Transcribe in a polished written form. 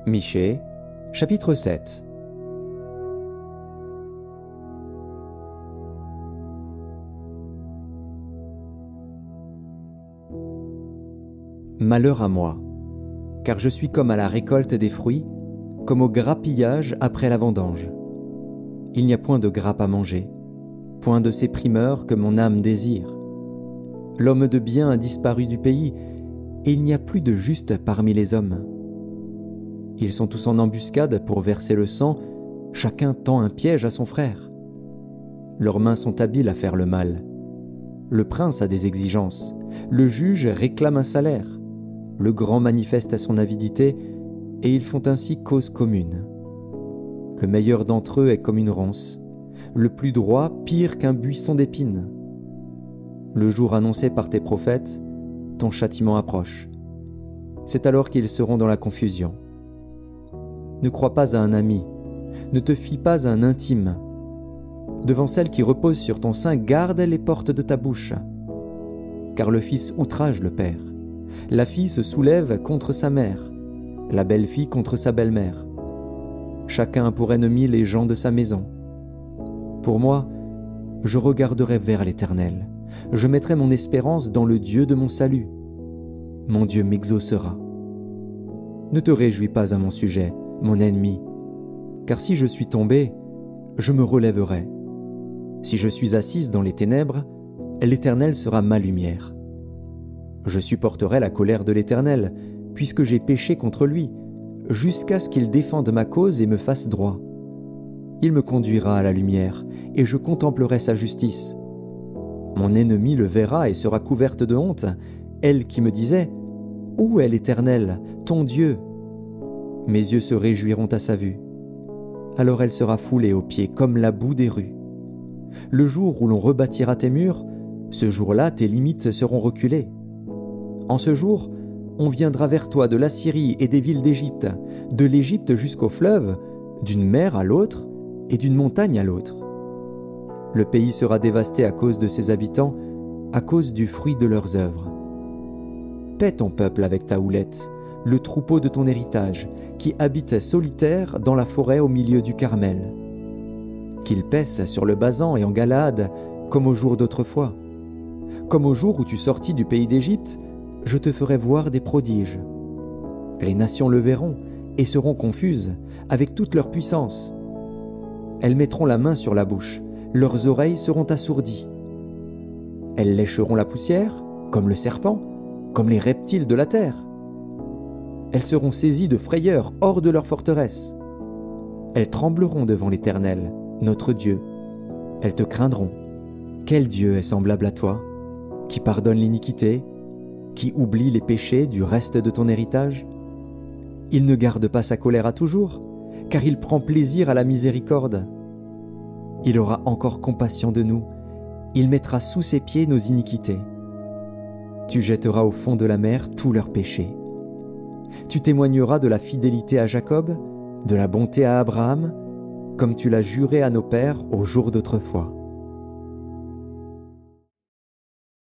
Michée, chapitre 7. Malheur à moi, car je suis comme à la récolte des fruits, comme au grappillage après la vendange. Il n'y a point de grappe à manger, point de ces primeurs que mon âme désire. L'homme de bien a disparu du pays, et il n'y a plus de juste parmi les hommes. Ils sont tous en embuscade pour verser le sang, chacun tend un piège à son frère. Leurs mains sont habiles à faire le mal. Le prince a des exigences, le juge réclame un salaire, le grand manifeste son avidité, et ils font ainsi cause commune. Le meilleur d'entre eux est comme une ronce, le plus droit pire qu'un buisson d'épines. Le jour annoncé par tes prophètes, ton châtiment approche. C'est alors qu'ils seront dans la confusion. Ne crois pas à un ami, ne te fie pas à un intime. Devant celle qui repose sur ton sein, garde les portes de ta bouche. Car le fils outrage le père, la fille se soulève contre sa mère, la belle-fille contre sa belle-mère. Chacun a pour ennemi les gens de sa maison. Pour moi, je regarderai vers l'Éternel. Je mettrai mon espérance dans le Dieu de mon salut. Mon Dieu m'exaucera. Ne te réjouis pas à mon sujet, mon ennemi, car si je suis tombé, je me relèverai. Si je suis assise dans les ténèbres, l'Éternel sera ma lumière. Je supporterai la colère de l'Éternel, puisque j'ai péché contre lui, jusqu'à ce qu'il défende ma cause et me fasse droit. Il me conduira à la lumière, et je contemplerai sa justice. Mon ennemi le verra et sera couverte de honte, elle qui me disait « Où est l'Éternel, ton Dieu ?» Mes yeux se réjouiront à sa vue. Alors elle sera foulée aux pieds comme la boue des rues. Le jour où l'on rebâtira tes murs, ce jour-là tes limites seront reculées. En ce jour, on viendra vers toi de l'Assyrie et des villes d'Égypte, de l'Égypte jusqu'au fleuve, d'une mer à l'autre et d'une montagne à l'autre. Le pays sera dévasté à cause de ses habitants, à cause du fruit de leurs œuvres. Paie ton peuple avec ta houlette, le troupeau de ton héritage, qui habite solitaire dans la forêt au milieu du Carmel. Qu'il paisse sur le Basan et en Galaad, comme au jour d'autrefois. Comme au jour où tu sortis du pays d'Égypte, je te ferai voir des prodiges. Les nations le verront et seront confuses, avec toute leur puissance. Elles mettront la main sur la bouche, leurs oreilles seront assourdies. Elles lécheront la poussière, comme le serpent, comme les reptiles de la terre. Elles seront saisies de frayeur hors de leur forteresse. Elles trembleront devant l'Éternel, notre Dieu. Elles te craindront. Quel Dieu est semblable à toi, qui pardonne l'iniquité, qui oublie les péchés du reste de ton héritage? Il ne garde pas sa colère à toujours, car il prend plaisir à la miséricorde. Il aura encore compassion de nous, il mettra sous ses pieds nos iniquités. Tu jetteras au fond de la mer tous leurs péchés. Tu témoigneras de la fidélité à Jacob, de la bonté à Abraham, comme tu l'as juré à nos pères au jour d'autrefois.